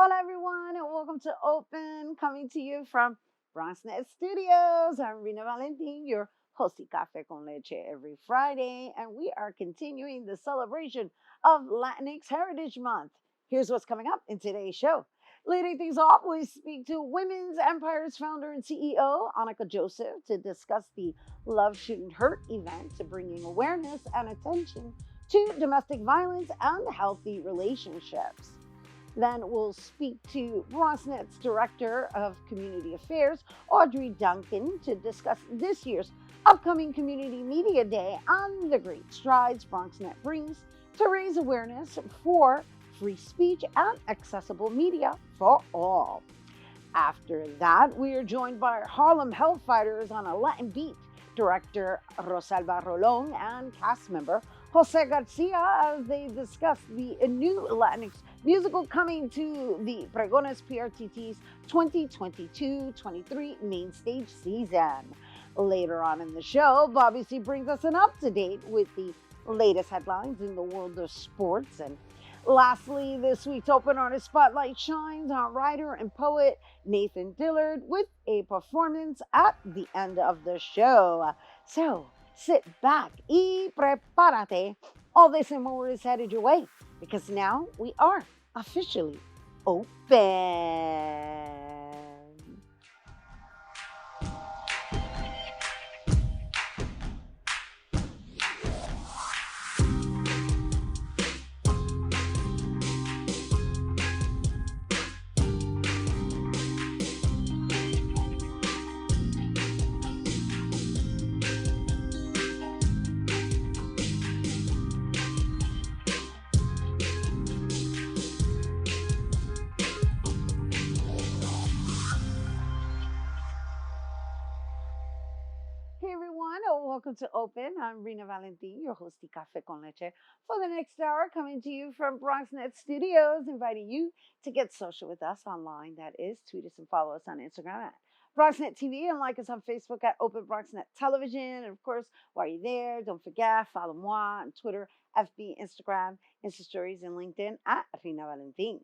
Hola everyone, and welcome to Open, coming to you from Bronxnet Studios. I'm Rhina Valentin, your hosty Café con Leche every Friday, and we are continuing the celebration of Latinx Heritage Month. Here's what's coming up in today's show. Leading things off, we speak to Women's Empire's founder and CEO, Anika Joseph, to discuss the Love Shouldn't Hurt event, to bringing awareness and attention to domestic violence and healthy relationships. Then we'll speak to Bronxnet's Director of Community Affairs, Audrey Duncan, to discuss this year's upcoming Community Media Day and the great strides Bronxnet brings to raise awareness for free speech and accessible media for all. After that, we are joined by Harlem Hellfighters on a Latin beat, director Rosalba Rolón and cast member Jose García as they discuss the new Latinx musical coming to the Pregones PRTT's 2022-23 Mainstage season. Later on in the show, Bobby C brings us an up-to-date with the latest headlines in the world of sports. And lastly, this week's Open Artist Spotlight shines on writer and poet Nathan Dillard with a performance at the end of the show. So sit back y prepárate. All this and more is headed your way because now we are officially open. Hey everyone, welcome to Open. I'm Rhina Valentin, your hosty Café con Leche, for the next hour, coming to you from Bronxnet Studios, inviting you to get social with us online. That is, tweet us and follow us on Instagram at Bronxnet TV and like us on Facebook at Open Bronxnet Television. And of course, while you're there, don't forget, follow moi on Twitter, FB, Instagram, Insta Stories, and LinkedIn at Rhina Valentin.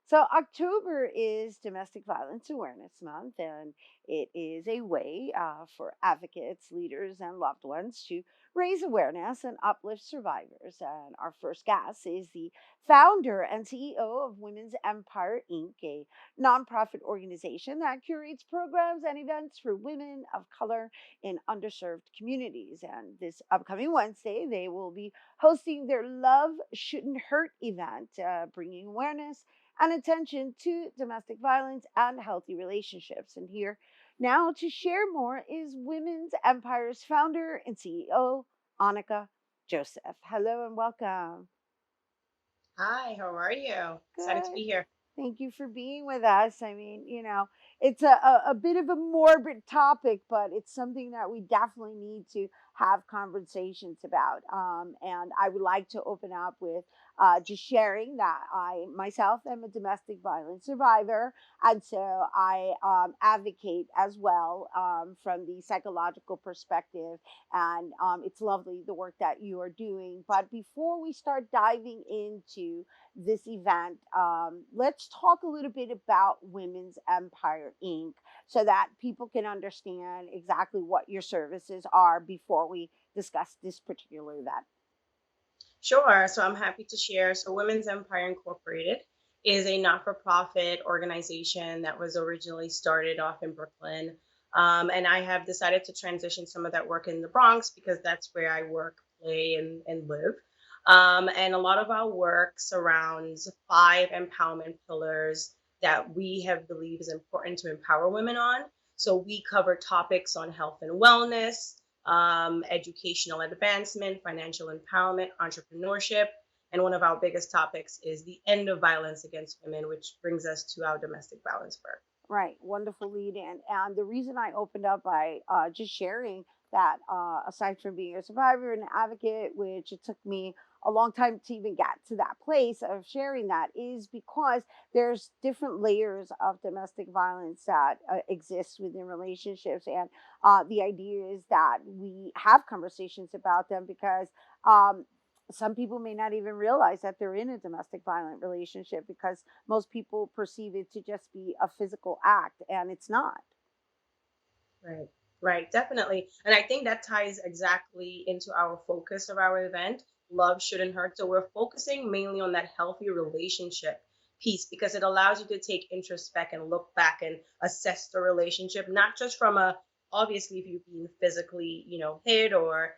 So, October is Domestic Violence Awareness Month, and it is a way for advocates, leaders, and loved ones to raise awareness and uplift survivors. And our first guest is the founder and CEO of Women's Empire Inc., a nonprofit organization that curates programs and events for women of color in underserved communities. And this upcoming Wednesday, they will be hosting their Love Shouldn't Hurt event, bringing awareness and attention to domestic violence and healthy relationships. And here now to share more is Women's Empire's founder and CEO, Anika Joseph. Hello and welcome. Hi, how are you? Excited to Good. be here. Thank you for being with us. I mean, it's a bit of a morbid topic, but it's something that we definitely need to have conversations about. And I would like to open up with just sharing that I myself am a domestic violence survivor. And so I advocate as well from the psychological perspective. And it's lovely the work that you are doing. But before we start diving into this event, let's talk a little bit about Women's Empire Inc. so that people can understand exactly what your services are before we discuss this particular event. Sure, so I'm happy to share. So, Women's Empire Incorporated is a not for profit organization that was originally started off in Brooklyn. And I have decided to transition some of that work in the Bronx because that's where I work, play, and live. And a lot of our work surrounds five empowerment pillars that we have believed is important to empower women on. So we cover topics on health and wellness, educational advancement, financial empowerment, entrepreneurship. And one of our biggest topics is the end of violence against women, which brings us to our domestic violence work. Right, wonderful lead in. And the reason I opened up by just sharing that, aside from being a survivor and an advocate, which it took me a long time to even get to that place of sharing that, is because there's different layers of domestic violence that exist within relationships. And the idea is that we have conversations about them because some people may not even realize that they're in a domestic violent relationship because most people perceive it to just be a physical act, and it's not. Right, right, definitely. And I think that ties exactly into our focus of our event. Love shouldn't hurt. So we're focusing mainly on that healthy relationship piece because it allows you to take introspect and look back and assess the relationship, not just from a obviously if you're being physically, hit or,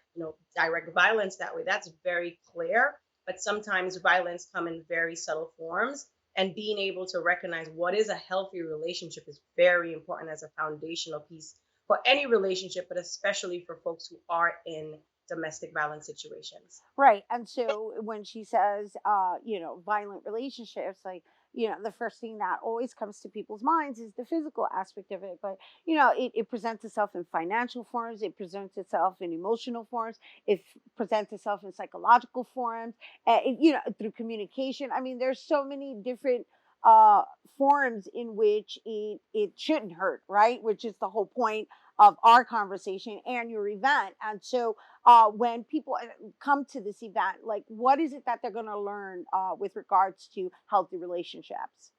direct violence that way, that's very clear. But sometimes violence come in very subtle forms. And being able to recognize what is a healthy relationship is very important as a foundational piece for any relationship, but especially for folks who are in domestic violence situations. Right. And so when she says, violent relationships, like, the first thing that always comes to people's minds is the physical aspect of it. But, it presents itself in financial forms, it presents itself in emotional forms, it presents itself in psychological forms, through communication. I mean, there's so many different uh forms in which it shouldn't hurt, right? Which is the whole point of our conversation and your event. And so when people come to this event, like what is it that they're going to learn with regards to healthy relationships?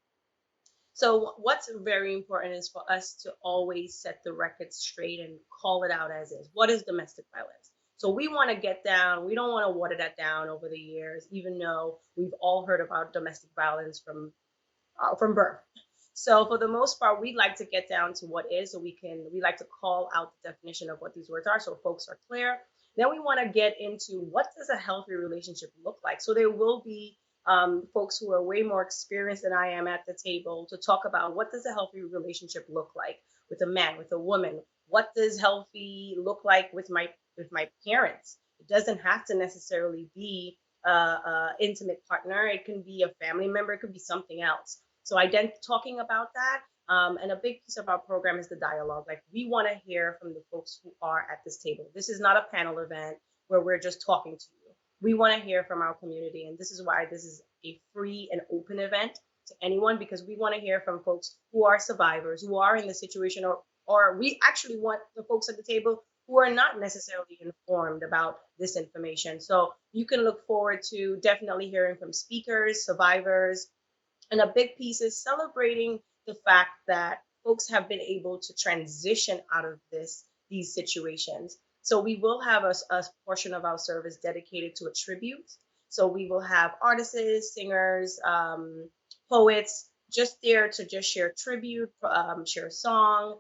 So, what's very important is for us to always set the record straight and call it out as is. What is domestic violence? So, we want to get down, we don't want to water that down over the years, even though we've all heard about domestic violence from birth. So for the most part, we like to get down to what is, so we like to call out the definition of what these words are, so folks are clear. Then we want to get into what does a healthy relationship look like. So there will be folks who are way more experienced than I am at the table to talk about what does a healthy relationship look like with a man, with a woman. What does healthy look like with my parents? It doesn't have to necessarily be a intimate partner. It can be a family member. It could be something else. So talking about that, and a big piece of our program is the dialogue. Like we want to hear from the folks who are at this table. This is not a panel event where we're just talking to you. We want to hear from our community, and this is why this is a free and open event to anyone because we want to hear from folks who are survivors, who are in the situation, or we actually want the folks at the table who are not necessarily informed about this information. So you can look forward to definitely hearing from speakers, survivors, and a big piece is celebrating the fact that folks have been able to transition out of these situations. So we will have a portion of our service dedicated to a tribute. So we will have artists, singers, poets just there to just share tribute, share a song.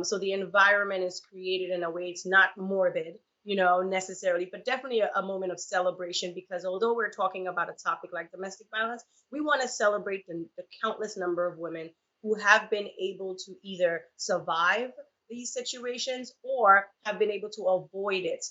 So the environment is created in a way it's not morbid, necessarily, but definitely a moment of celebration because although we're talking about a topic like domestic violence, we want to celebrate the countless number of women who have been able to either survive these situations or have been able to avoid it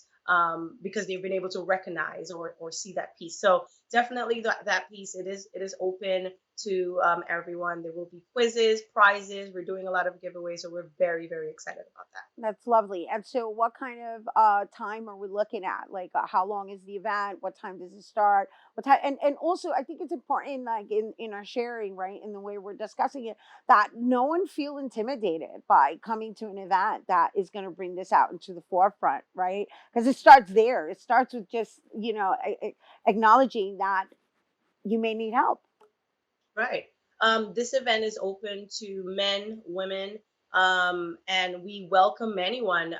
because they've been able to recognize or see that piece. So definitely that piece, it is open to everyone. There will be quizzes, prizes. We're doing a lot of giveaways, so we're very, very excited about that. That's lovely. And so, what kind of time are we looking at? Like, how long is the event? What time does it start? What time? And also, I think it's important, like in our sharing, right, in the way we're discussing it, that no one feel intimidated by coming to an event that is going to bring this out into the forefront, right? Because it starts there. It starts with just acknowledging that you may need help. Right. This event is open to men, women, and we welcome anyone.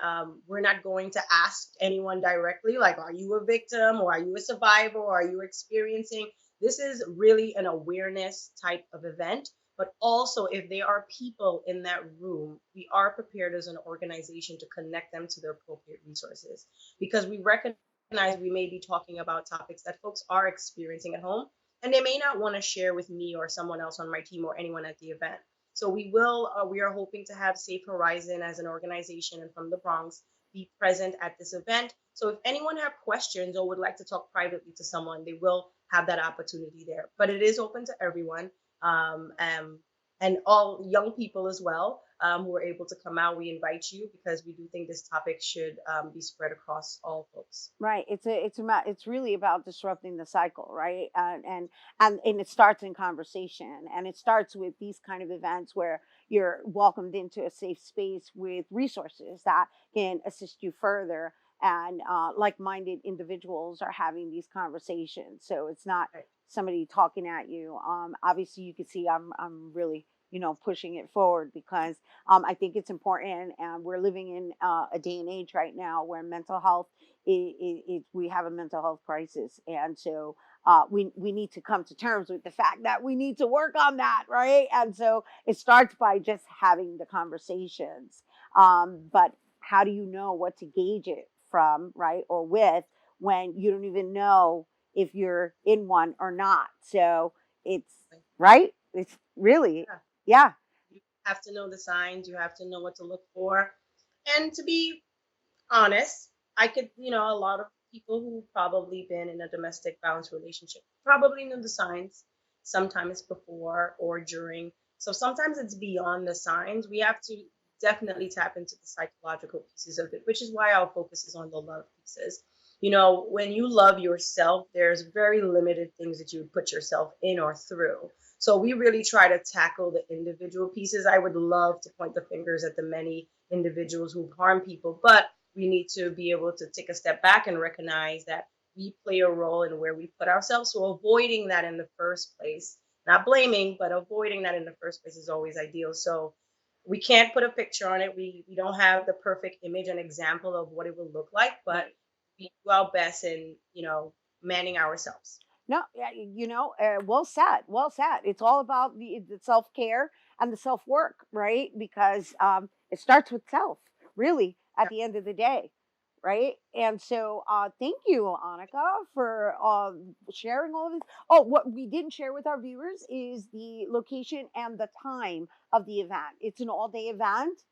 We're not going to ask anyone directly, like, are you a victim or are you a survivor or are you experiencing? This is really an awareness type of event. But also, if there are people in that room, we are prepared as an organization to connect them to the appropriate resources because we recognize we may be talking about topics that folks are experiencing at home and they may not want to share with me or someone else on my team or anyone at the event. So we are hoping to have Safe Horizon as an organization and from the Bronx be present at this event. So if anyone have questions or would like to talk privately to someone, they will have that opportunity there. But it is open to everyone, um, um, and all young people as well who are able to come out. We invite you because we do think this topic should be spread across all folks. Right. It's really about disrupting the cycle, right? And it starts in conversation, and it starts with these kind of events where you're welcomed into a safe space with resources that can assist you further. and like-minded individuals are having these conversations. So it's not Right. somebody talking at you. Obviously, you can see I'm really pushing it forward because I think it's important, and we're living in a day and age right now where mental health we have a mental health crisis, and so we need to come to terms with the fact that we need to work on that, right? And so it starts by just having the conversations. But how do you know what to gauge it from, right, or with, when you don't even know if you're in one or not? So it's right. It's really, Yeah. yeah. You have to know the signs. You have to know what to look for. And to be honest, I could, a lot of people who probably been in a domestic violence relationship probably knew the signs sometimes before or during. So sometimes it's beyond the signs. We have to definitely tap into the psychological pieces of it, which is why our focus is on the love pieces. When you love yourself, there's very limited things that you would put yourself in or through. So we really try to tackle the individual pieces. I would love to point the fingers at the many individuals who harm people, but we need to be able to take a step back and recognize that we play a role in where we put ourselves. So avoiding that in the first place, not blaming, but avoiding that in the first place is always ideal. So we can't put a picture on it. We don't have the perfect image and example of what it will look like, but we do our best in, manning ourselves. No, yeah, well said, well said. It's all about the self care and the self work, right? Because it starts with self, really, at Yeah. the end of the day, right? And so, thank you, Annika, for sharing all of this. Oh, what we didn't share with our viewers is the location and the time of the event. It's an all day event.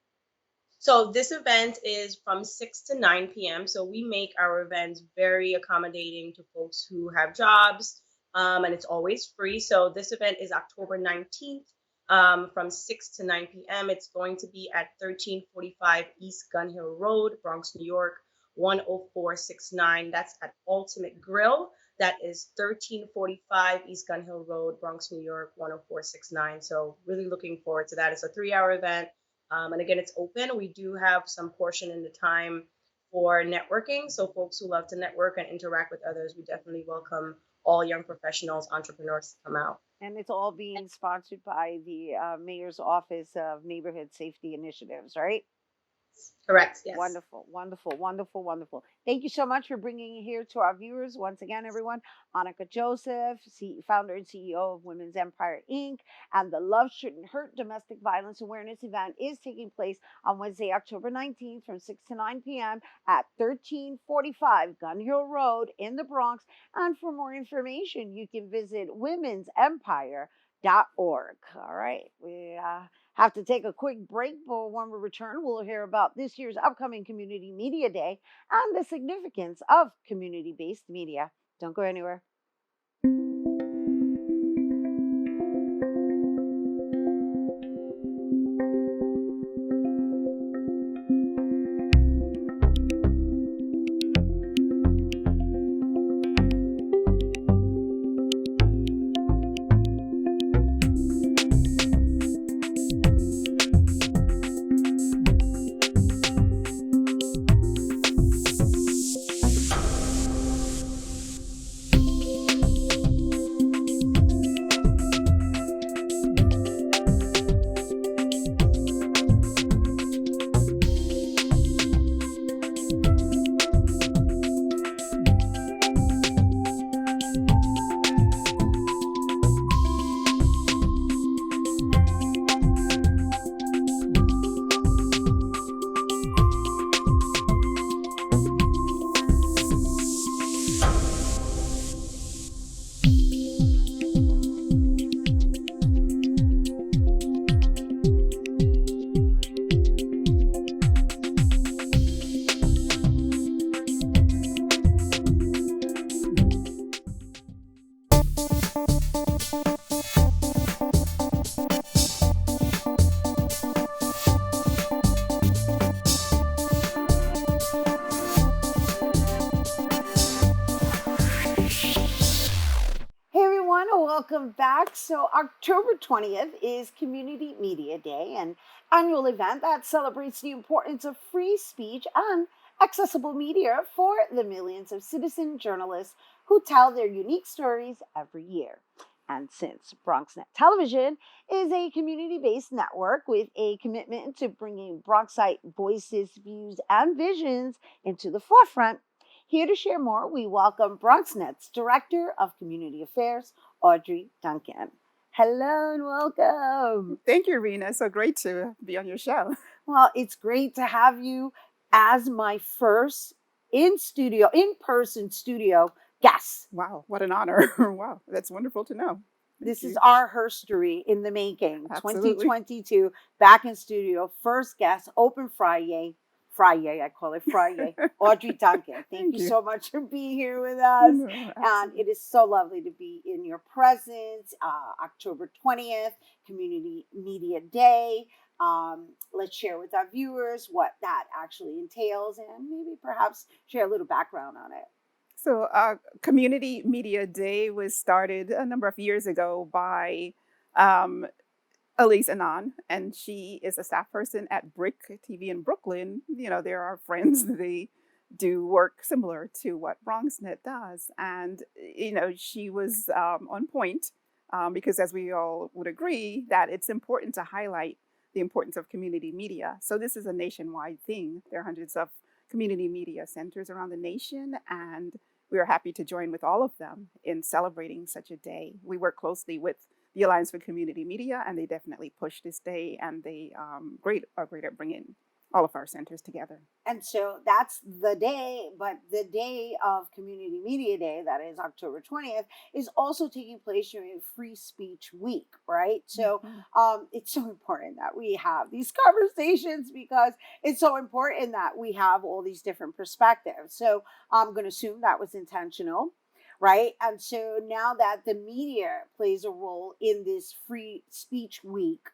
So this event is from 6 to 9 p.m. So we make our events very accommodating to folks who have jobs, and it's always free. So this event is October 19th, from 6 to 9 p.m. It's going to be at 1345 East Gun Hill Road, Bronx, New York, 10469. That's at Ultimate Grill. That is 1345 East Gun Hill Road, Bronx, New York, 10469. So really looking forward to that. It's a 3-hour event. And again, it's open. We do have some portion in the time for networking. So folks who love to network and interact with others, we definitely welcome all young professionals, entrepreneurs to come out. And it's all being sponsored by the Mayor's Office of Neighborhood Safety Initiatives, right? Correct. Yes. Wonderful, wonderful, wonderful, wonderful. Thank you so much for bringing it here to our viewers. Once again, everyone, Anika Joseph, founder and CEO of Women's Empire Inc. And the Love Shouldn't Hurt Domestic Violence Awareness event is taking place on Wednesday, October 19th from 6 to 9 p.m. at 1345 Gun Hill Road in the Bronx. And for more information, you can visit womensempire.org. All right. We have to take a quick break, but when we return, we'll hear about this year's upcoming Community Media Day and the significance of community based media. Don't go anywhere. Welcome back. So, October 20th is Community Media Day, an annual event that celebrates the importance of free speech and accessible media for the millions of citizen journalists who tell their unique stories every year. And since Bronxnet Television is a community based network with a commitment to bringing Bronxite voices, views, and visions into the forefront, here to share more, we welcome Bronxnet's Director of Community Affairs, Audrey Duncan. Hello and welcome. Thank you, Rhina. So great to be on your show. Well, it's great to have you as my first in-person studio guest. Wow, what an honor. Wow, that's wonderful to know. This is our history in the making. Absolutely. 2022, back in studio, first guest, open Friday. I call it Friday. Audrey Duncan, thank you so much for being here with us. And it is so lovely to be in your presence. October 20th, Community Media Day. Let's share with our viewers what that actually entails and maybe perhaps share a little background on it. So Community Media Day was started a number of years ago by Elise Anon, and she is a staff person at Brick TV in Brooklyn. You know, they're our friends. They do work similar to what Bronxnet does. And, you know, she was on point because, as we all would agree, that it's important to highlight the importance of community media. So this is a nationwide thing. There are hundreds of community media centers around the nation, and we are happy to join with all of them in celebrating such a day. We work closely with the Alliance for Community Media, and they definitely push this day, and they are great at bringing all of our centers together. And so that's the day, but the day of Community Media Day, that is October 20th, is also taking place during Free Speech Week, right? So it's so important that we have these conversations because it's so important that we have all these different perspectives. So I'm going to assume that was intentional. Right. And so now that the media plays a role in this Free Speech Week,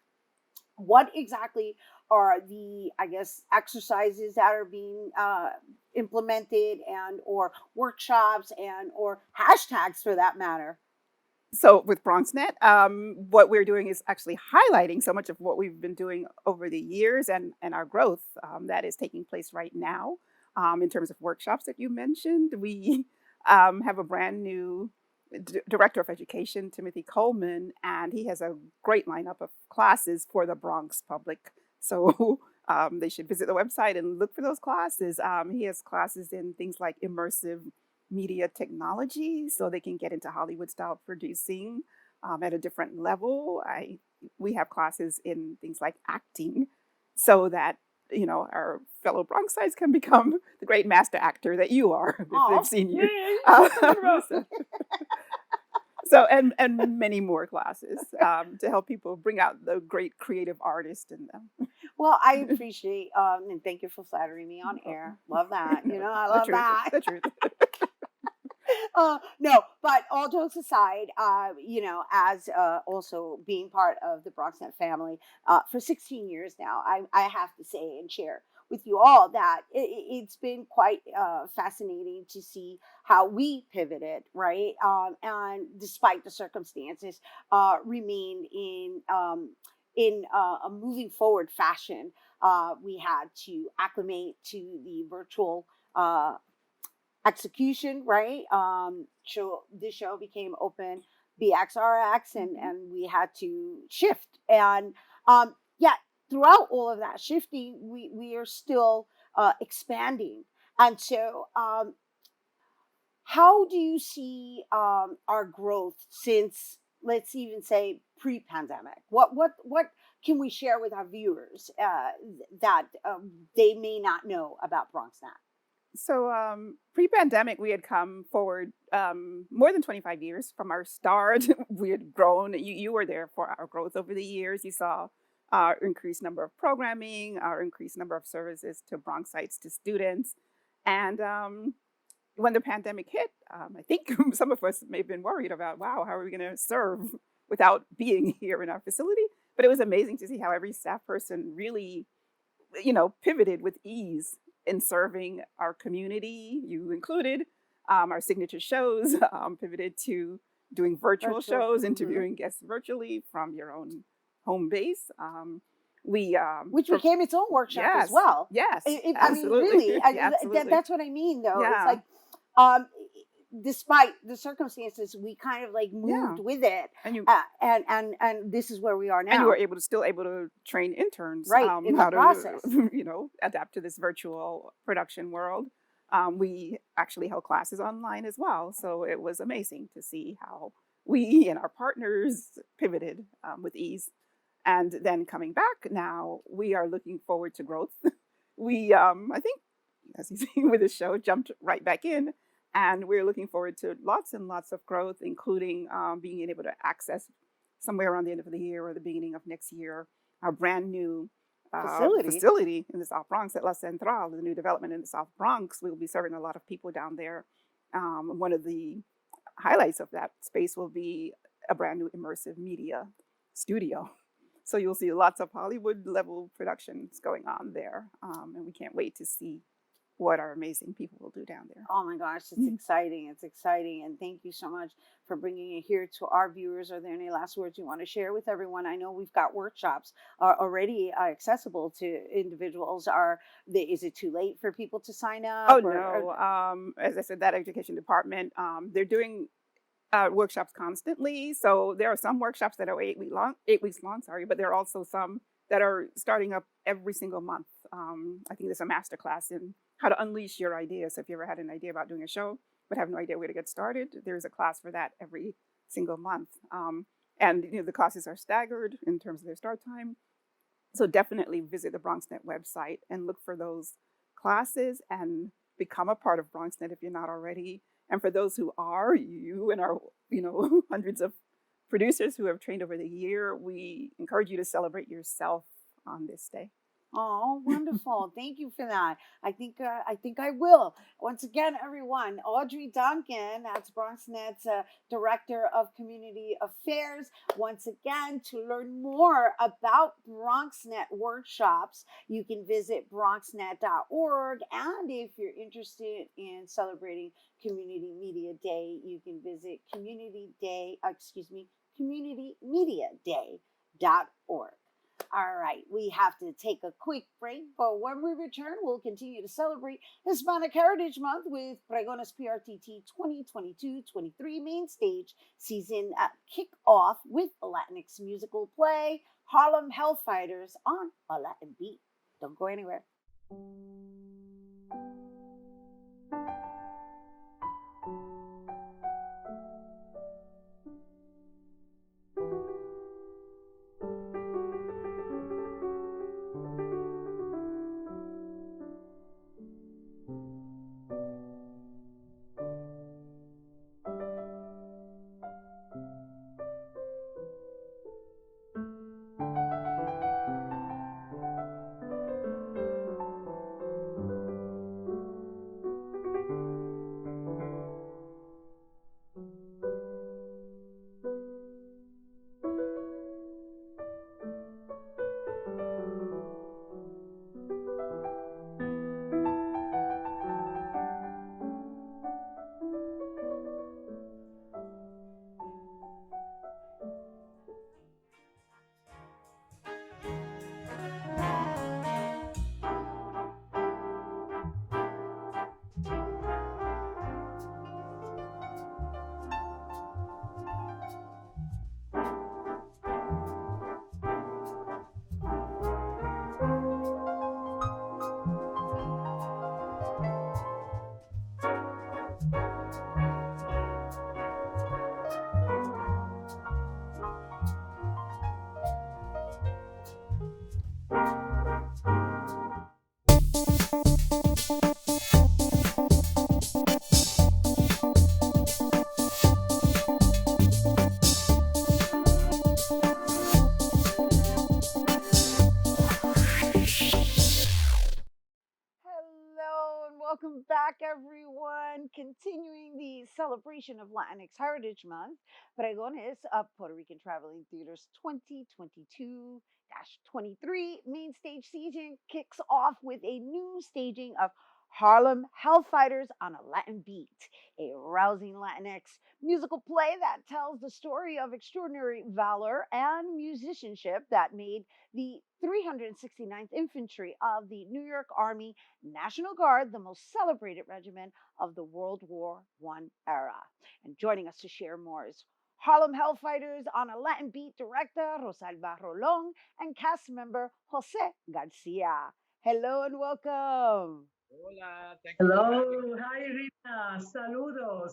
what exactly are the, I guess, exercises that are being implemented and or workshops and or hashtags for that matter? So with Bronxnet, what we're doing is actually highlighting so much of what we've been doing over the years and our growth that is taking place right now in terms of workshops that you mentioned. We have a brand new director of education, Timothy Coleman, and he has a great lineup of classes for the Bronx public. So they should visit the website and look for those classes. He has classes in things like immersive media technology, so they can get into Hollywood style producing at a different level. We have classes in things like acting, so that you know our fellow Bronxites can become the great master actor that you are if they've seen you. So and many more classes to help people bring out the great creative artist in them. Well, I appreciate and thank you for flattering me on air. Love that. You know, I love that. The truth. No, but all jokes aside, you know, as also being part of the Bronxnet family for 16 years now, I have to say and share with you all that it's been quite fascinating to see how we pivoted, right? And despite the circumstances, remained in a moving forward fashion. We had to acclimate to the virtual execution, right? This show became open BxRx, and we had to shift. And yet, throughout all of that shifting, we are still expanding. And so, how do you see our growth since, let's even say, pre-pandemic? What can we share with our viewers that they may not know about Bronxnet? So pre-pandemic, we had come forward more than 25 years from our start. We had grown. You were there for our growth over the years. You saw our increased number of programming, our increased number of services to Bronxites, to students. And when the pandemic hit, I think some of us may have been worried about, wow, how are we going to serve without being here in our facility? But it was amazing to see how every staff person really, you know, pivoted with ease in serving our community, you included. Our signature shows pivoted to doing virtual shows, interviewing guests virtually from your own home base. We which became its own workshop as well. Yes, I mean, absolutely. really, Absolutely. that's what I mean, though. Yeah. It's like, um, despite the circumstances, we kind of like moved with it, and you and this is where we are now. and you were still able to train interns, right, in how the process. to adapt to this virtual production world. We actually held classes online as well, so it was amazing to see how we and our partners pivoted with ease. And then coming back now, we are looking forward to growth. We, I think, as you see with the show, jumped right back in. And we're looking forward to lots and lots of growth, including being able to access somewhere around the end of the year or the beginning of next year, our brand new facility in the South Bronx at La Central, the new development in the South Bronx. We'll be serving a lot of people down there. One of the highlights of that space will be a brand new immersive media studio. So you'll see lots of Hollywood level productions going on there. And we can't wait to see what our amazing people will do down there. Oh my gosh, it's exciting. It's exciting. And thank you so much for bringing it here to our viewers. Are there any last words you want to share with everyone? I know we've got workshops already accessible to individuals. Is it too late for people to sign up? Oh, no. As I said, that education department, they're doing workshops constantly. So there are some workshops that are 8 weeks long, but there are also some that are starting up every single month. I think there's a master class in how to unleash your ideas. So if you ever had an idea about doing a show but have no idea where to get started, there's a class for that every single month. And the classes are staggered in terms of their start time. So definitely visit the Bronxnet website and look for those classes and become a part of Bronxnet if you're not already. And for those who are, you and our hundreds of producers who have trained over the year, we encourage you to celebrate yourself on this day. Oh, wonderful. Thank you for that. I think I will. Once again, everyone, Audrey Duncan, that's Bronxnet's Director of Community Affairs. Once again, to learn more about Bronxnet workshops, you can visit bronxnet.org. And if you're interested in celebrating Community Media Day, you can visit communitymediaday.org. All right, we have to take a quick break, but when we return, we'll continue to celebrate Hispanic Heritage Month with Pregones PRTT 2022-23 Mainstage season kick off with a Latinx musical play, Harlem Hellfighters, on a Latin beat. Don't go anywhere. Welcome back, everyone. Continuing the celebration of Latinx Heritage Month, Pregones of Puerto Rican Traveling Theaters 2022-23 main stage season kicks off with a new staging of Harlem Hellfighters on a Latin Beat, a rousing Latinx musical play that tells the story of extraordinary valor and musicianship that made the 369th Infantry of the New York Army National Guard the most celebrated regiment of the World War I era. And joining us to share more is Harlem Hellfighters on a Latin Beat director Rosalba Rolón and cast member Jose García. Hello and welcome. Hola, thank you for having Hello, hi Rhina, saludos.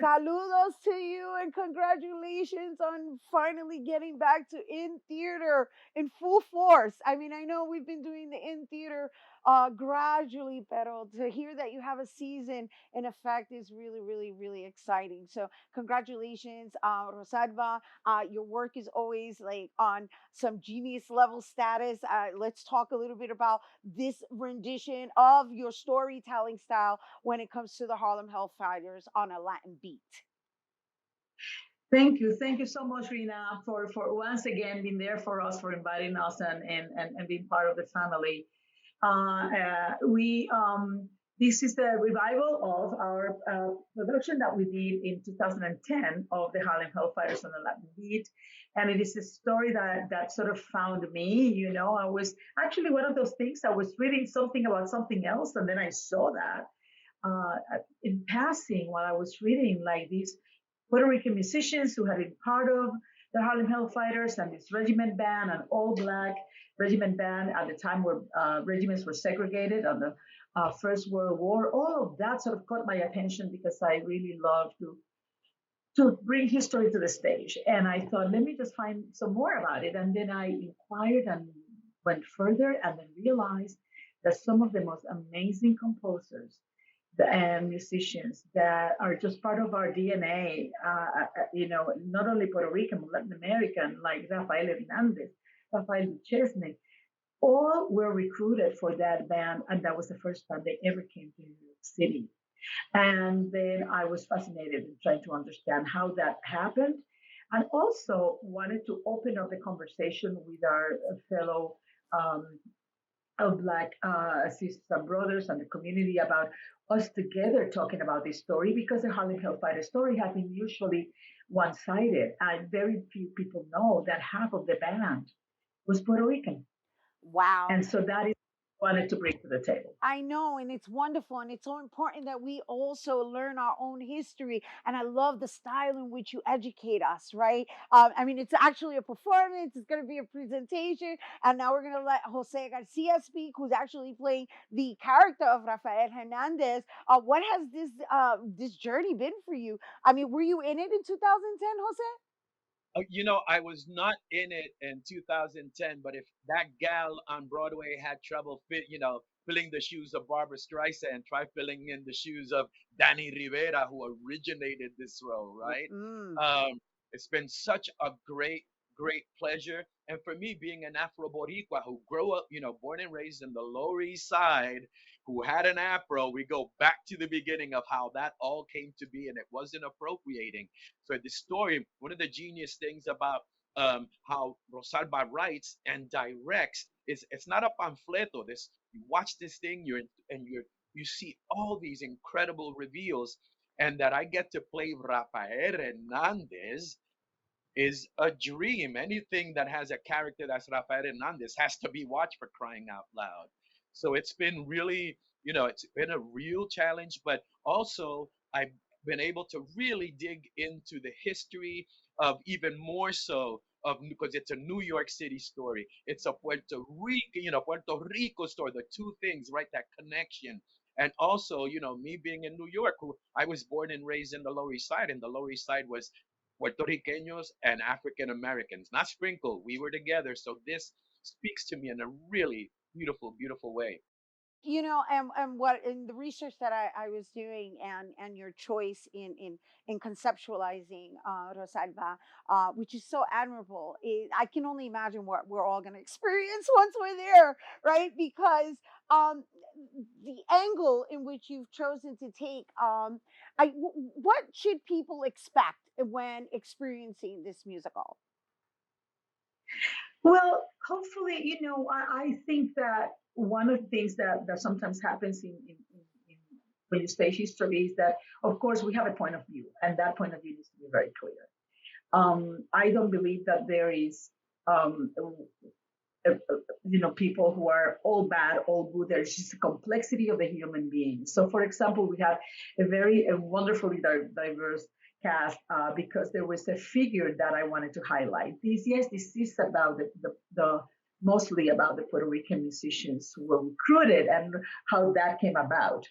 Saludos to you and congratulations on finally getting back to in theater in full force. I mean, I know we've been doing the in theater gradually, pero to hear that you have a season in effect is really, really, really exciting. So congratulations, Rosalba. Your work is always like on some genius level status. Let's talk a little bit about this rendition of your storytelling style when it comes to the Harlem Hellfighters on a Latin beat. Thank you so much, Rhina, for once again being there for us, for inviting us and being part of the family. We This is the revival of our production that we did in 2010 of the Harlem Hellfighters on the Latin Beat, and it is a story that sort of found me. You know, I was actually one of those things. I was reading something about something else, and then I saw that in passing while I was reading, like these Puerto Rican musicians who had been part of the Harlem Hellfighters and this regiment band, an all-black regiment band at the time where regiments were segregated on the First World War. All of that sort of caught my attention because I really love to bring history to the stage. And I thought, let me just find some more about it. And then I inquired and went further and then realized that some of the most amazing composers and musicians that are just part of our DNA, you know, not only Puerto Rican, but Latin American, like Rafael Hernandez, Rafael Duchesne, all were recruited for that band. And that was the first time they ever came to New York City. And then I was fascinated in trying to understand how that happened. And also wanted to open up the conversation with our fellow Black sisters and brothers and the community about us together talking about this story, because the Harlem Hellfighter story has been usually one-sided, and very few people know that half of the band was Puerto Rican. Wow. And so that is what I wanted to bring to the table. I know, and it's wonderful, and it's so important that we also learn our own history. And I love the style in which you educate us, right? I mean, it's actually a performance, it's going to be a presentation, and now we're going to let Jose Garcia speak, who's actually playing the character of Rafael Hernandez. What has this journey been for you? I mean, were you in it in 2010, Jose? You know, I was not in it in 2010, but if that gal on Broadway had trouble filling the shoes of Barbara Streisand, try filling in the shoes of Danny Rivera, who originated this role, right? Mm. It's been such a great pleasure. And for me, being an Afro Boricua who grew up, born and raised in the Lower East Side, who had an Afro, we go back to the beginning of how that all came to be, and it wasn't appropriating. So the story, one of the genius things about how Rosalba writes and directs is it's not a pamphleto. This you watch this thing, you see all these incredible reveals, and that I get to play Rafael Hernandez is a dream. Anything that has a character that's Rafael Hernandez has to be watched, for crying out loud. So it's been really, it's been a real challenge, but also I've been able to really dig into the history of even more so of because it's a New York City story. It's a Puerto Rico story, the two things, right? That connection. And also, me being in New York, who I was born and raised in the Lower East Side, and the Lower East Side was Puerto Ricanos and African Americans, not sprinkled. We were together. So this speaks to me in a really beautiful way. And what in the research that I was doing, and your choice in conceptualizing Rosalba, which is so admirable. I can only imagine what we're all going to experience once we're there, right? Because the angle in which you've chosen to take, what should people expect when experiencing this musical? Well, hopefully, I think that one of the things that sometimes happens in when you say history is that, of course, we have a point of view, and that point of view needs to be very clear. I don't believe that there is, um, people who are all bad, all good. There's just a complexity of the human being. So, for example, we have a wonderfully diverse cast because there was a figure that I wanted to highlight. This is about the mostly about the Puerto Rican musicians who were recruited and how that came about.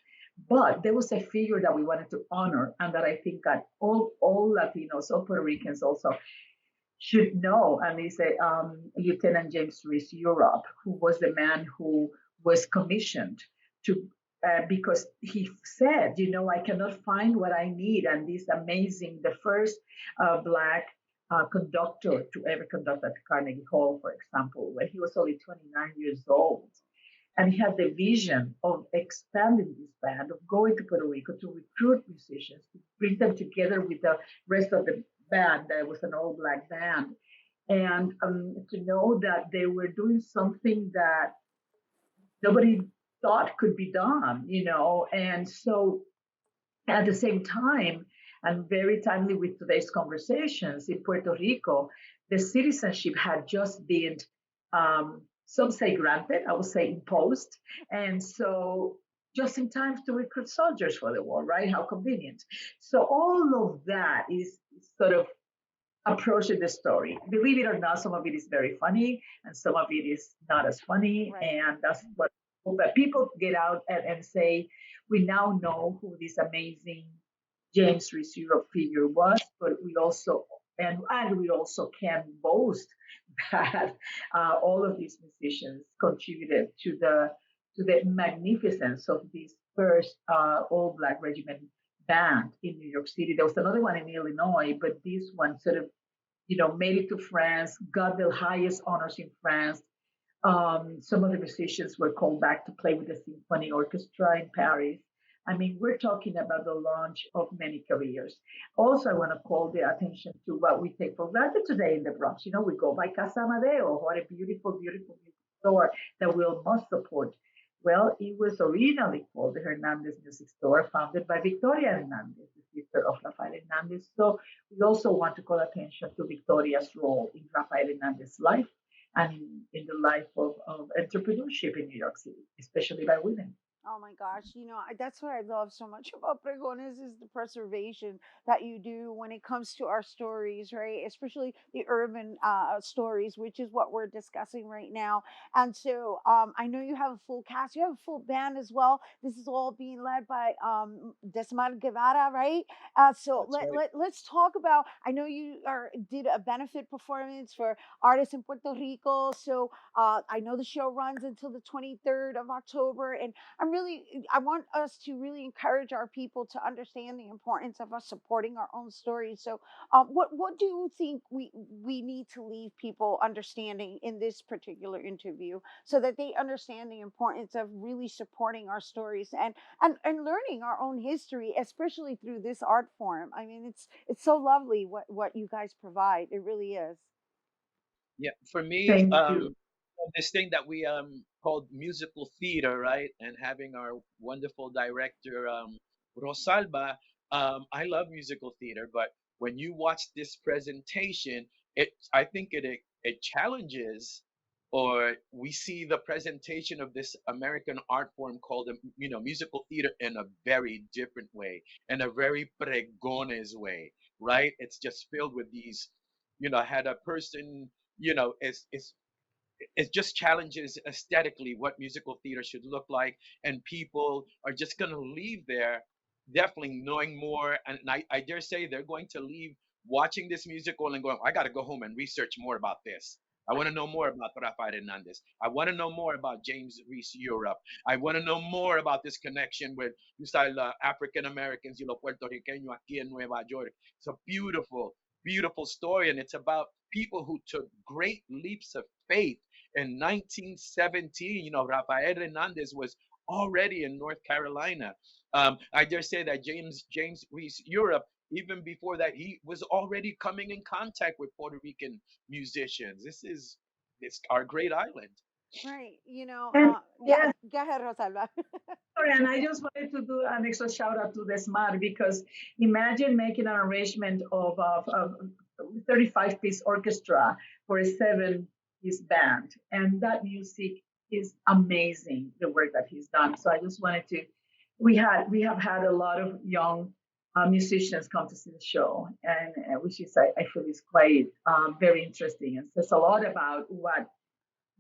But there was a figure that we wanted to honor, and that I think that all Latinos, all Puerto Ricans also should know, and it's Lieutenant James Reese Europe, who was the man who was commissioned to, because he said, I cannot find what I need, and this amazing, the first Black conductor to ever conduct at Carnegie Hall, for example, when he was only 29 years old. And he had the vision of expanding this band, of going to Puerto Rico to recruit musicians, to bring them together with the rest of the band. That was an all Black band. And to know that they were doing something that nobody thought could be done, And so at the same time, and very timely with today's conversations, in Puerto Rico, the citizenship had just been, some say granted, I would say imposed. And so just in time to recruit soldiers for the war, right? How convenient. So all of that is sort of approaching the story. Believe it or not, some of it is very funny and some of it is not as funny. Right. And that's what people get out and say, we now know who this amazing James Reese Europe figure was, but we also we also can boast that all of these musicians contributed to the magnificence of this first all Black regiment band in New York City. There was another one in Illinois, but this one sort of, made it to France, got the highest honors in France. Some of the musicians were called back to play with the symphony orchestra in Paris. I mean, we're talking about the launch of many careers. Also, I want to call the attention to what we take for granted today in the Bronx. We go by Casa Amadeo. What a beautiful, beautiful, beautiful store that we all must support. Well, it was originally called the Hernandez Music Store, founded by Victoria Hernandez, the sister of Rafael Hernandez. So we also want to call attention to Victoria's role in Rafael Hernandez's life and in the life of entrepreneurship in New York City, especially by women. Oh my gosh, that's what I love so much about Pregones is the preservation that you do when it comes to our stories, right? Especially the urban stories, which is what we're discussing right now. And so I know you have a full cast, you have a full band as well. This is all being led by Desmar Guevara, right? So That's right. let's talk about, I know you did a benefit performance for artists in Puerto Rico. So I know the show runs until the 23rd of October. And I want us to really encourage our people to understand the importance of us supporting our own stories. So, what do you think we need to leave people understanding in this particular interview, so that they understand the importance of really supporting our stories and learning our own history, especially through this art form? I mean, it's so lovely what you guys provide. It really is. Yeah, for me, Thank you. this thing that we called musical theater, right? And having our wonderful director Rosalba, I love musical theater, but when you watch this presentation, I think it challenges, or we see the presentation of this American art form called musical theater in a very different way, in a very Pregones way, right? It's just filled with these, had a person, is it just challenges aesthetically what musical theater should look like, and people are just going to leave there definitely knowing more, and I dare say they're going to leave watching this musical and going, I got to go home and research more about this. I want to know more about Rafael Hernandez. I want to know more about James Reese Europe. I want to know more about this connection with African Americans, Puerto Riqueño aquí en Nueva York. It's a beautiful, beautiful story, and it's about people who took great leaps of faith. In 1917, Rafael Hernandez was already in North Carolina. I dare say that James Reese Europe, even before that, he was already coming in contact with Puerto Rican musicians. This is our great island. Right. And Yeah, Yes, go ahead, Rosalba. sorry, and I just wanted to do an extra shout out to the SMART because imagine making an arrangement of 35-piece orchestra for a 7-piece band, and that music is amazing. The work that he's done. So I just wanted to. We have had a lot of young musicians come to see the show, and which is I feel is quite very interesting and says a lot about what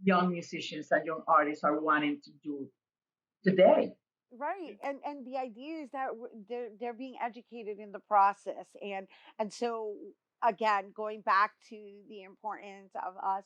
young musicians and young artists are wanting to do today. Right, and the idea is that they're being educated in the process, and so again, going back to the importance of us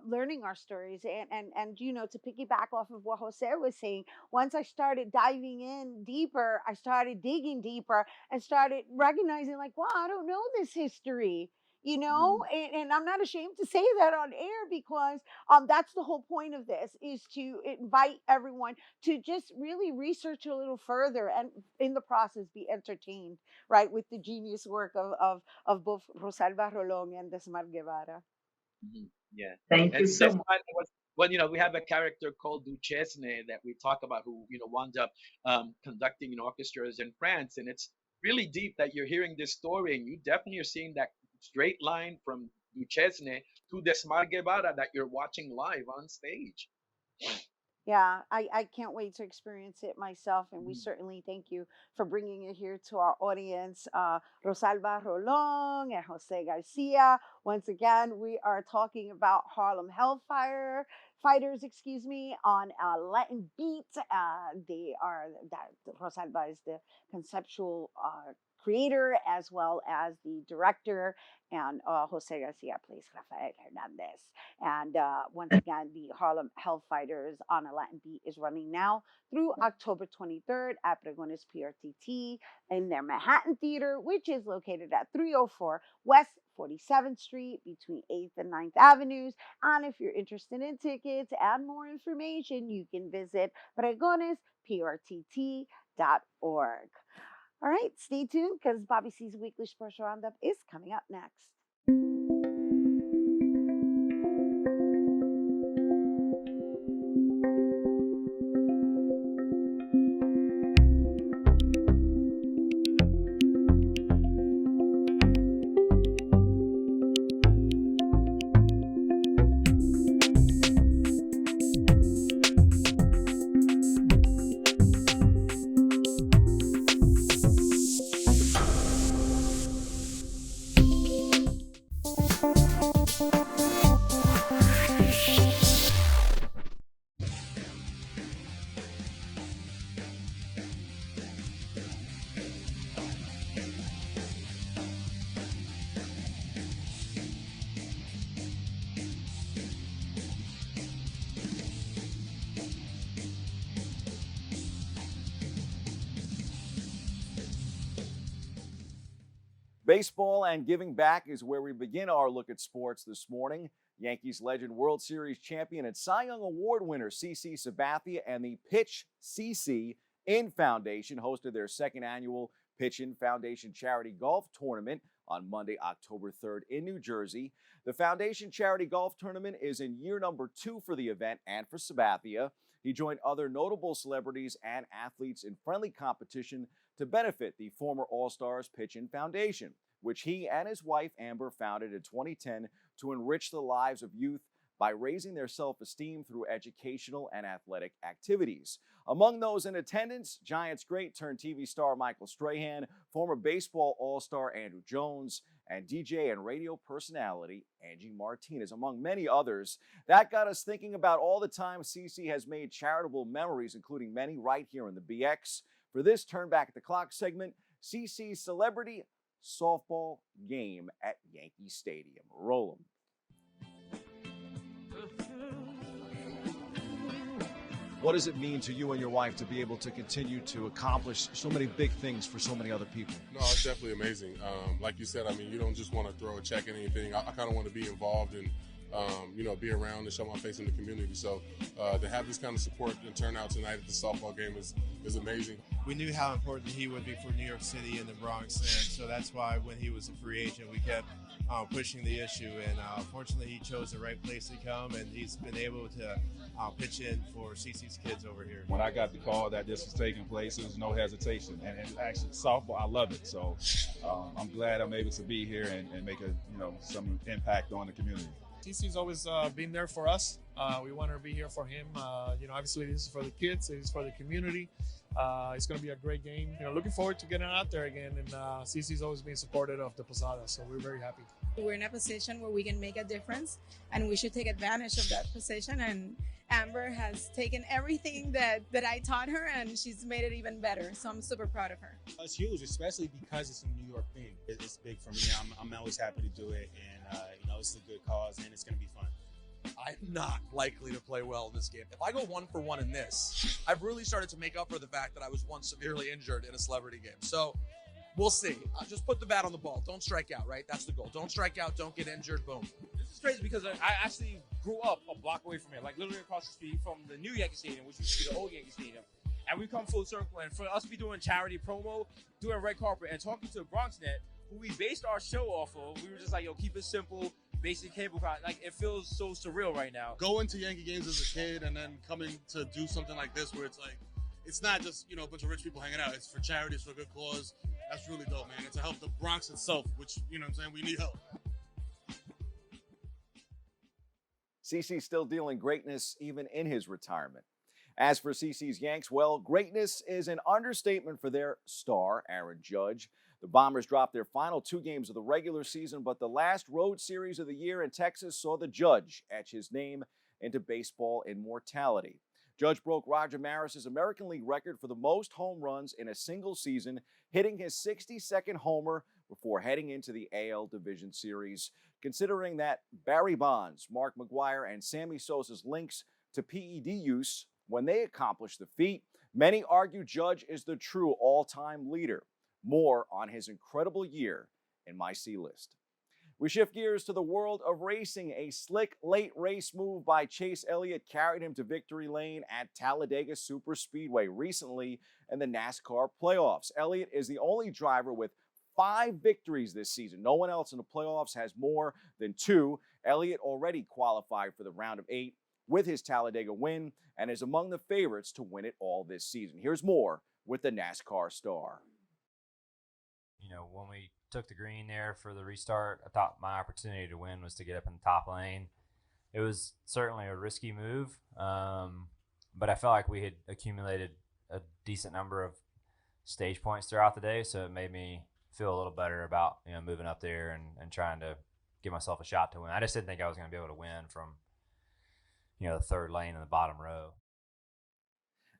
learning our stories, and to piggyback off of what Jose was saying, once I started diving in deeper, I started digging deeper and started recognizing like, wow, I don't know this history. And I'm not ashamed to say that on air because that's the whole point of this is to invite everyone to just really research a little further and in the process be entertained, right, with the genius work of both Rosalba Rolón and Desmar Guevara. Mhm. Yeah. Thank you And so that's much. why when we have a character called Duchesne that we talk about who wound up conducting orchestras in France, and it's really deep that you're hearing this story, and you definitely are seeing that straight line from Duchesne to Desmar Guevara that you're watching live on stage. Yeah, I can't wait to experience it myself, and we Mhm. certainly thank you for bringing it here to our audience. Rosalba Rolón and Jose Garcia. Once again, we are talking about Harlem Fighters, excuse me, on a Latin beat. They are that Rosalba is the conceptual creator as well as the director, and Jose Garcia plays Rafael Hernandez. And once again, the Harlem Hellfighters on a Latin Beat is running now through October 23rd at Pregones PRTT in their Manhattan Theater, which is located at 304 West 47th Street between 8th and 9th Avenues. And if you're interested in tickets and more information, you can visit pregonesprtt.org. All right, stay tuned because Bobby C's Weekly Sports Roundup is coming up next. Baseball and giving back is where we begin our look at sports this morning. Yankees legend, World Series champion, and Cy Young Award winner CC Sabathia and the Pitch CC In Foundation hosted their second annual Pitch In Foundation Charity Golf Tournament on Monday, October 3rd in New Jersey. The Foundation Charity Golf Tournament is in year number 2 for the event and for Sabathia. He joined other notable celebrities and athletes in friendly competition to benefit the former All-Stars Pitch In Foundation, which he and his wife Amber founded in 2010 to enrich the lives of youth by raising their self-esteem through educational and athletic activities. Among those in attendance, Giants great turned TV star Michael Strahan, former baseball all-star Andrew Jones, and DJ and radio personality Angie Martinez, among many others. That got us thinking about all the time CC has made charitable memories, including many right here in the BX. For this Turn Back the Clock segment, CC's celebrity softball game at Yankee Stadium. Roll 'em. What does it mean to you and your wife to be able to continue to accomplish so many big things for so many other people? No, it's definitely amazing. Like you said, I mean, you don't just want to throw a check at anything. I kind of want to be involved and, be around and show my face in the community. So to have this kind of support and turnout tonight at the softball game is amazing. We knew how important he would be for New York City and the Bronx, and so that's why when he was a free agent, we kept pushing the issue. And fortunately, he chose the right place to come, and he's been able to pitch in for CC's kids over here. When I got the call that this was taking place, there was no hesitation. And actually, softball, I love it. So I'm glad I'm able to be here and make some impact on the community. CC's always been there for us. We want to be here for him. Obviously this is for the kids, it is for the community. It's going to be a great game. Looking forward to getting out there again. And CC's always been supportive of the Posada, so we're very happy. We're in a position where we can make a difference, and we should take advantage of that position. And Amber has taken everything that I taught her, and she's made it even better. So I'm super proud of her. It's huge, especially because it's a New York thing. It's big for me. I'm always happy to do it, and it's a good cause, and it's going to be fun. I'm not likely to play well in this game. If I go 1 for 1 in this, I've really started to make up for the fact that I was once severely injured in a celebrity game. So we'll see. I'll just put the bat on the ball. Don't strike out, right? That's the goal. Don't strike out. Don't get injured. Boom. This is crazy because I actually grew up a block away from here, like literally across the street from the new Yankee Stadium, which used to be the old Yankee Stadium. And we come full circle. And for us to be doing charity promo, doing red carpet, and talking to Bronxnet, who we based our show off of, we were just like, yo, keep it simple. Basic cable car. Like, it feels so surreal right now. Going to Yankee games as a kid and then coming to do something like this where it's like, it's not just, a bunch of rich people hanging out. It's for charity, it's for a good cause. That's really dope, man. It's to help the Bronx itself, which, we need help. CC's still dealing greatness even in his retirement. As for CC's Yanks, well, greatness is an understatement for their star, Aaron Judge. The Bombers dropped their final 2 games of the regular season, but the last road series of the year in Texas saw the Judge etch his name into baseball immortality. Judge broke Roger Maris's American League record for the most home runs in a single season, hitting his 62nd homer before heading into the AL Division Series. Considering that Barry Bonds, Mark McGwire, and Sammy Sosa's links to PED use when they accomplished the feat, many argue Judge is the true all-time leader. More on his incredible year in my C list. We shift gears to the world of racing. A slick late race move by Chase Elliott carried him to victory lane at Talladega Superspeedway recently in the NASCAR playoffs. Elliott is the only driver with 5 victories this season. No one else in the playoffs has more than 2. Elliott already qualified for the round of 8 with his Talladega win and is among the favorites to win it all this season. Here's more with the NASCAR star. When we took the green there for the restart, I thought my opportunity to win was to get up in the top lane. It was certainly a risky move, but I felt like we had accumulated a decent number of stage points throughout the day, so it made me feel a little better about moving up there and trying to give myself a shot to win. I just didn't think I was going to be able to win from the third lane in the bottom row.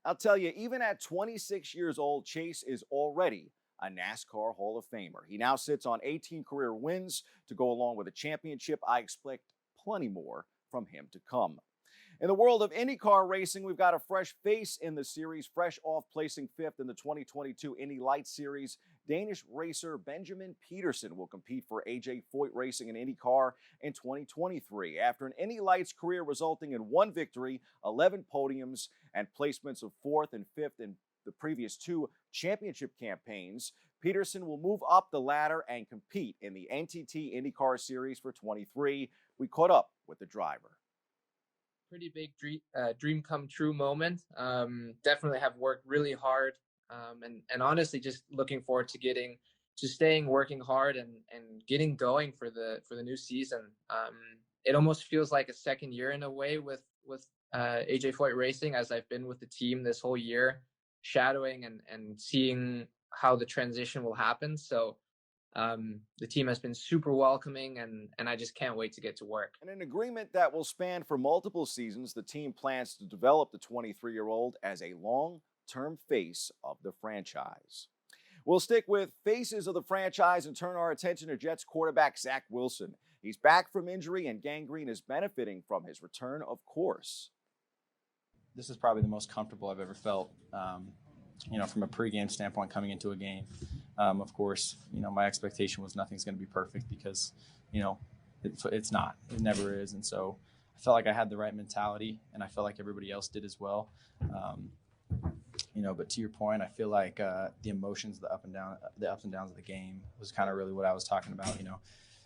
I'll tell you, even at 26 years old, Chase is already a NASCAR Hall of Famer. He now sits on 18 career wins to go along with a championship. I expect plenty more from him to come. In the world of IndyCar racing, we've got a fresh face in the series, fresh off placing 5th in the 2022 Indy Lights Series. Danish racer Benjamin Peterson will compete for AJ Foyt Racing in IndyCar in 2023. After an Indy Lights career resulting in 1 victory, 11 podiums, and placements of 4th and 5th in the previous 2 championship campaigns, Peterson will move up the ladder and compete in the NTT IndyCar Series for 23. We caught up with the driver. Pretty big dream come true moment. Definitely have worked really hard, and honestly just looking forward to staying working hard and getting going for the new season. It almost feels like a second year in a way with AJ Foyt Racing, as I've been with the team this whole year, shadowing and seeing how the transition will happen. So the team has been super welcoming, and I just can't wait to get to work. In an agreement that will span for multiple seasons, the team plans to develop the 23-year-old as a long-term face of the franchise. We'll stick with faces of the franchise and turn our attention to Jets quarterback Zach Wilson. He's back from injury, and gangrene is benefiting from his return, of course. This is probably the most comfortable I've ever felt, from a pregame standpoint coming into a game. Of course, my expectation was nothing's going to be perfect because, it's not. It never is. And so I felt like I had the right mentality, and I felt like everybody else did as well. But to your point, I feel like the emotions, the ups and downs of the game was kind of really what I was talking about.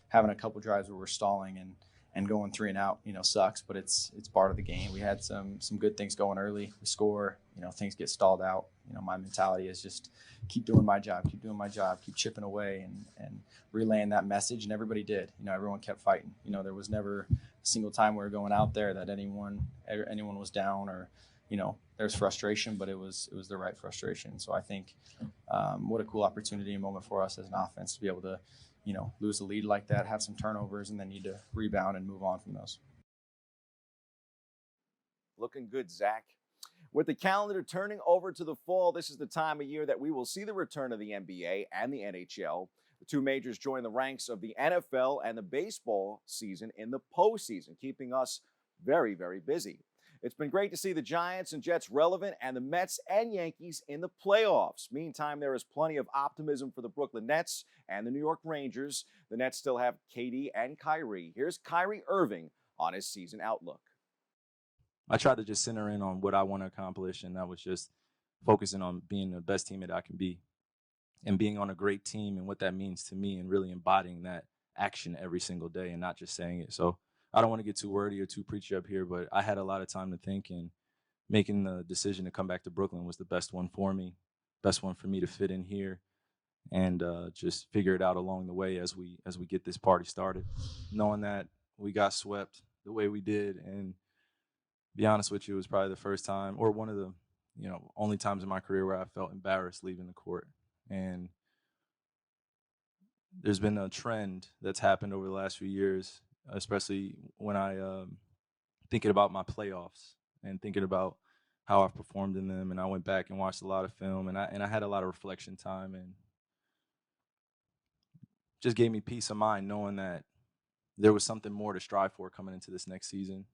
having a couple drives where we're stalling and going 3 and out, sucks, but it's part of the game. We had some good things going early. We score, things get stalled out. My mentality is just keep doing my job, keep chipping away and relaying that message. And everybody did. Everyone kept fighting. There was never a single time we were going out there that anyone was down or, there's frustration, but it was the right frustration. So I think what a cool opportunity and moment for us as an offense to be able to, lose the lead like that, have some turnovers, and then need to rebound and move on from those. Looking good, Zach. With the calendar turning over to the fall, this is the time of year that we will see the return of the NBA and the NHL. The two majors join the ranks of the NFL and the baseball season in the postseason, keeping us very, very busy. It's been great to see the Giants and Jets relevant and the Mets and Yankees in the playoffs. Meantime, there is plenty of optimism for the Brooklyn Nets and the New York Rangers. The Nets still have KD and Kyrie. Here's Kyrie Irving on his season outlook. I tried to just center in on what I want to accomplish, and that was just focusing on being the best teammate I can be and being on a great team and what that means to me and really embodying that action every single day and not just saying it. So I don't want to get too wordy or too preachy up here, but I had a lot of time to think, and making the decision to come back to Brooklyn was the best one for me, best one for me to fit in here and just figure it out along the way as we get this party started. Knowing that we got swept the way we did, and be honest with you, it was probably the first time or one of the only times in my career where I felt embarrassed leaving the court. And there's been a trend that's happened over the last few years, especially when I thinking about my playoffs and thinking about how I've performed in them. And I went back and watched a lot of film, and I had a lot of reflection time, and just gave me peace of mind knowing that there was something more to strive for coming into this next season.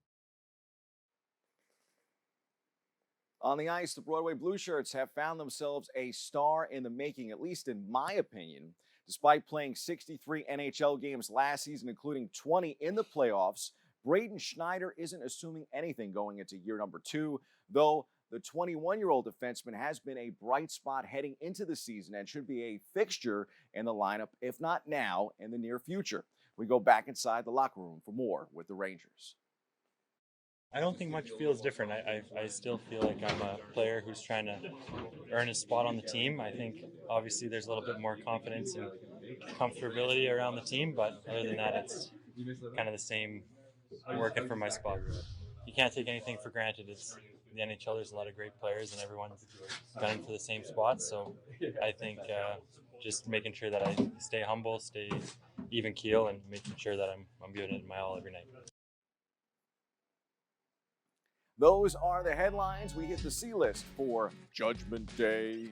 On the ice, the Broadway Blue Shirts have found themselves a star in the making, at least in my opinion. Despite playing 63 NHL games last season, including 20 in the playoffs, Braden Schneider isn't assuming anything going into year number 2, though the 21-year-old defenseman has been a bright spot heading into the season and should be a fixture in the lineup, if not now, in the near future. We go back inside the locker room for more with the Rangers. I don't think much feels different. I still feel like I'm a player who's trying to earn a spot on the team. I think obviously there's a little bit more confidence and comfortability around the team, but other than that, it's kind of the same working for my spot. You can't take anything for granted. It's the NHL, there's a lot of great players and everyone's gunning for the same spot. So I think just making sure that I stay humble, stay even keel, and making sure that I'm giving it my all every night. Those are the headlines. We hit the C-list for Judgment Day.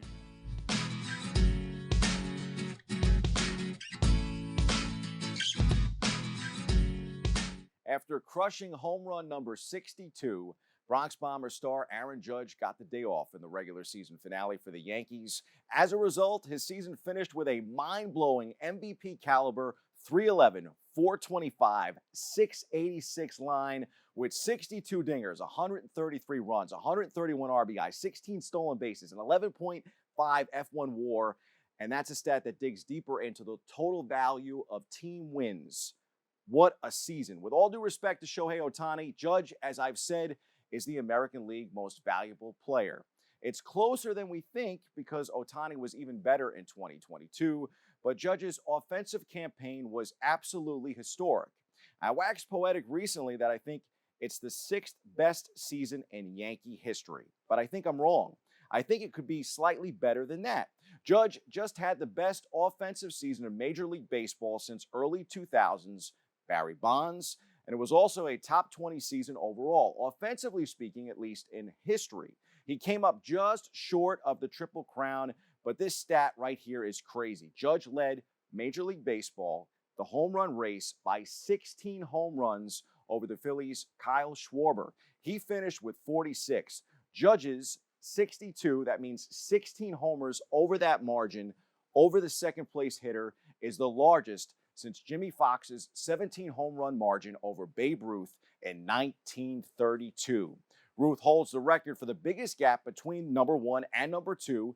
After crushing home run number 62, Bronx Bombers star Aaron Judge got the day off in the regular season finale for the Yankees. As a result, his season finished with a mind-blowing MVP caliber 311, 425, 686 line with 62 dingers, 133 runs, 131 RBI, 16 stolen bases, an 11.5 F1 WAR, and that's a stat that digs deeper into the total value of team wins. What a season. With all due respect to Shohei Ohtani, Judge, as I've said, is the American League most valuable player. It's closer than we think because Ohtani was even better in 2022, but Judge's offensive campaign was absolutely historic. I waxed poetic recently that I think it's the 6th best season in Yankee history, but I think I'm wrong. I think it could be slightly better than that. Judge just had the best offensive season in Major League Baseball since early 2000s, Barry Bonds, and it was also a top 20 season overall, offensively speaking, at least in history. He came up just short of the Triple Crown, but this stat right here is crazy. Judge led Major League Baseball, the home run race, by 16 home runs over the Phillies' Kyle Schwarber. He finished with 46. Judge's 62, that means 16 homers over that margin, over the second place hitter, is the largest since Jimmy Fox's 17 home run margin over Babe Ruth in 1932. Ruth holds the record for the biggest gap between number 1 and number 2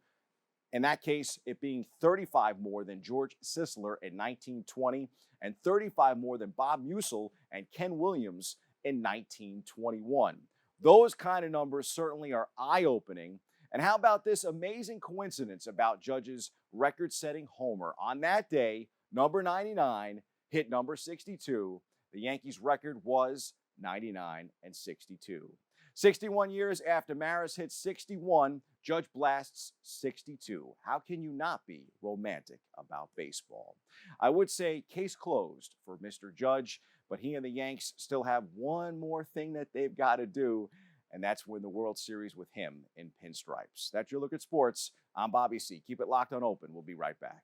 In that case, it being 35 more than George Sisler in 1920 and 35 more than Bob Musil and Ken Williams in 1921. Those kind of numbers certainly are eye-opening. And how about this amazing coincidence about Judge's record-setting homer? On that day, number 99 hit number 62. The Yankees' record was 99 and 62. 61 years after Maris hit 61, Judge blasts 62. How can you not be romantic about baseball? I would say case closed for Mr. Judge, but he and the Yanks still have one more thing that they've got to do, and that's win the World Series with him in pinstripes. That's your look at sports. I'm Bobby C. Keep it locked on Open. We'll be right back.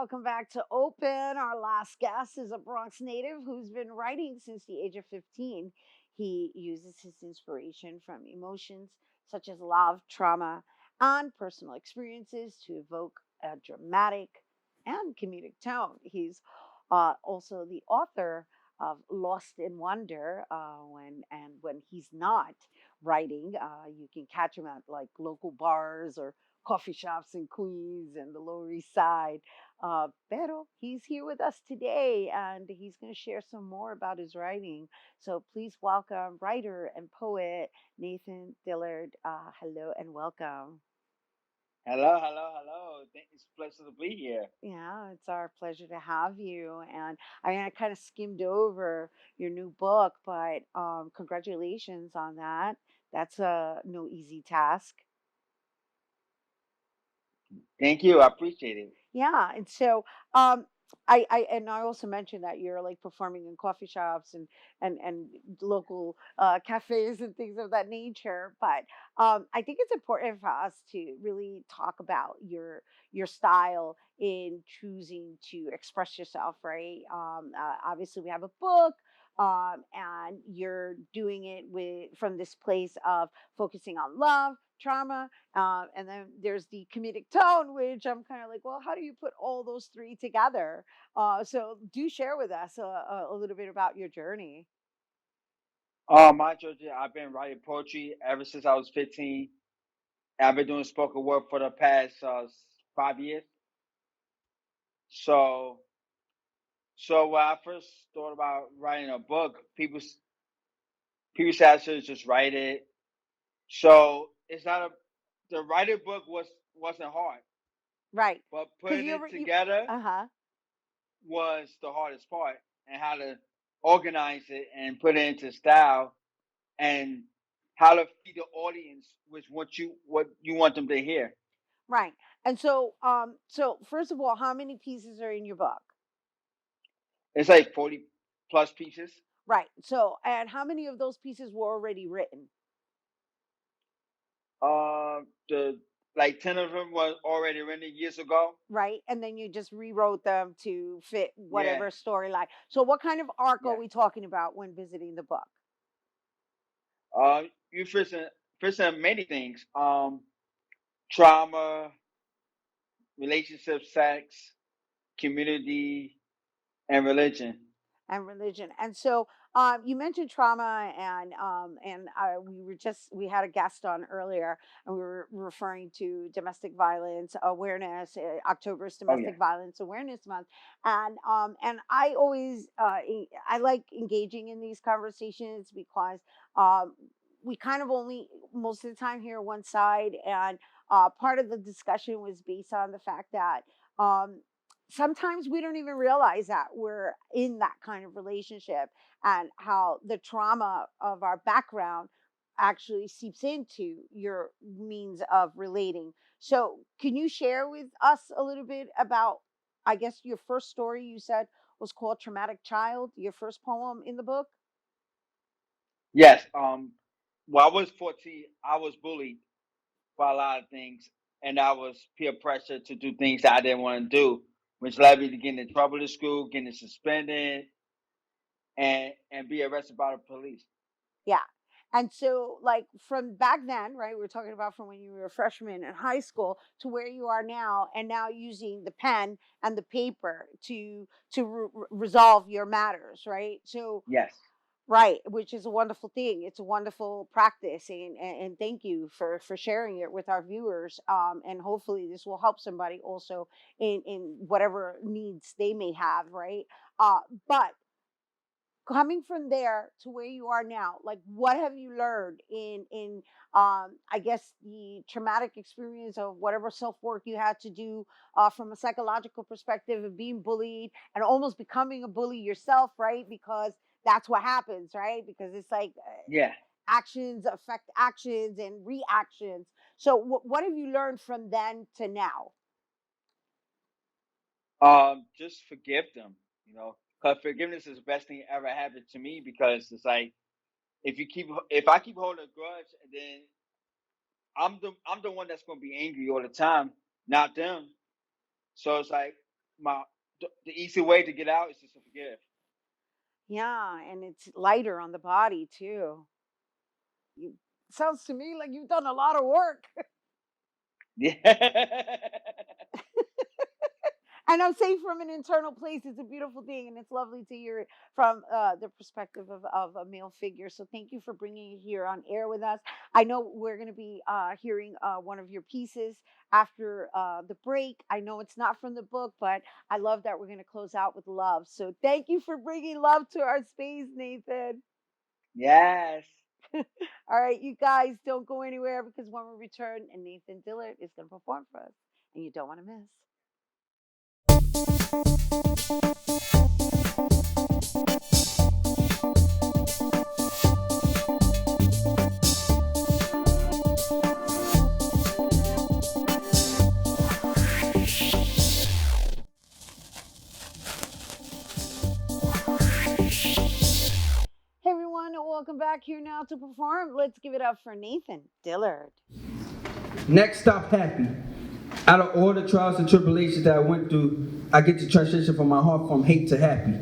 Welcome back to Open. Our last guest is a Bronx native who's been writing since the age of 15. He uses his inspiration from emotions such as love, trauma, and personal experiences to evoke a dramatic and comedic tone. He's also the author of Lost in Wonder. When he's not writing, you can catch him at like local bars or coffee shops in Queens and the Lower East Side. Pero he's here with us today and he's going to share some more about his writing. So please welcome writer and poet Nathan Dillard. Hello and welcome. Hello, hello, hello. It's a pleasure to be here. Yeah, it's our pleasure to have you. And I kind of skimmed over your new book, but congratulations on that. That's no easy task. Thank you. I appreciate it. Yeah, and so I also mentioned that you're like performing in coffee shops and local cafes and things of that nature. But I think it's important for us to really talk about your style in choosing to express yourself, right? Obviously, we have a book. And you're doing it from this place of focusing on love, trauma, and then there's the comedic tone, which I'm kind of like, well, how do you put all those three together? So do share with us a little bit about your journey. My journey, I've been writing poetry ever since I was 15. I've been doing spoken word for the past 5 years. So when I first thought about writing a book, people said I should just write it. So it's not the writing book wasn't hard. Right. But putting it together Uh-huh. was the hardest part, and how to organize it and put it into style, and how to feed the audience with what you want them to hear. Right. And so so first of all, how many pieces are in your book? It's like 40 plus pieces. Right. So, and how many of those pieces were already written? The like 10 of them was already written years ago. Right. And then you just rewrote them to fit whatever storyline. So what kind of arc are we talking about when visiting the book? You present many things. Trauma, relationship, sex, community, and religion. And religion. And so You mentioned trauma, and we had a guest on earlier, and we were referring to domestic violence awareness. October's Oh yeah. Domestic Violence Awareness Month, and I always I like engaging in these conversations because we kind of only most of the time hear one side, and part of the discussion was based on the fact that. Um, Sometimes we don't even realize that we're in that kind of relationship, and how the trauma of our background actually seeps into your means of relating. So, can you share with us a little bit about, I guess, your first story you said was called Traumatic Child, your first poem in the book? Yes. Well, I was 14. I was bullied for a lot of things, and I was peer pressure to do things that I didn't want to do, which led me to getting in trouble at school, getting suspended, and be arrested by the police. Yeah. And so, like, from back then, right, we're talking about from when you were a freshman in high school to where you are now, and now using the pen and the paper to resolve your matters, right? So, Yes. right, which is a wonderful thing. It's a wonderful practice, and thank you for sharing it with our viewers. And hopefully, this will help somebody also in whatever needs they may have, right? But coming from there to where you are now, like, what have you learned in I guess the traumatic experience of whatever self-work you had to do, from a psychological perspective of being bullied and almost becoming a bully yourself, right? Because that's what happens, right? Because it's like, Yeah. actions affect actions and reactions. So what have you learned from then to now? Just forgive them. Because forgiveness is the best thing that ever happened to me. Because it's like if I keep holding a grudge, then I'm the one that's gonna be angry all the time, not them. So it's like my the easy way to get out is just to forgive. Yeah, and it's lighter on the body too. You Sounds to me like you've done a lot of work. Yeah. And I'm saying from an internal place, it's a beautiful thing, and it's lovely to hear it from the perspective of a male figure. So thank you for bringing it here on air with us. I know we're going to be hearing one of your pieces after the break. I know it's not from the book, but I love that we're going to close out with love. So thank you for bringing love to our space, Nathan. Yes. All right, you guys, don't go anywhere, because when we return, and Nathan Dillard is going to perform for us, and you don't want to miss. Hey everyone, welcome back here now to perform. Let's give it up for Nathan Dillard. Next stop, happy. Out of all the trials and tribulations that I went through, I get to transition from my heart from hate to happy.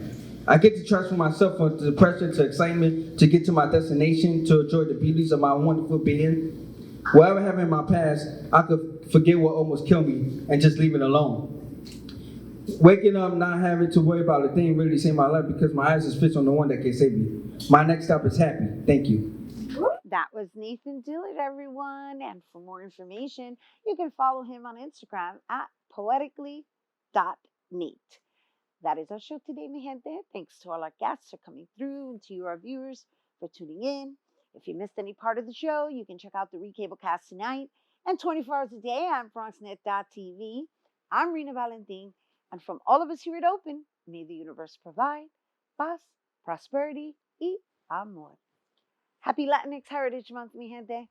I get to transfer myself from depression to excitement, to get to my destination, to enjoy the beauties of my wonderful being. Whatever happened in my past, I could forget what almost killed me and just leave it alone. Waking up not having to worry about a thing really saved my life, because my eyes is fixed on the one that can save me. My next stop is happy. Thank you. That was Nathan Dillard, everyone. And for more information, you can follow him on Instagram at poetically.neat. That is our show today, mi gente. Thanks to all our guests for coming through, and to you, our viewers, for tuning in. If you missed any part of the show, you can check out the recablecast tonight and 24 hours a day on Bronxnet.tv. I'm Rhina Valentin, and from all of us here at Open, may the universe provide paz, prosperity, y amor. Happy Latinx Heritage Month, mi gente.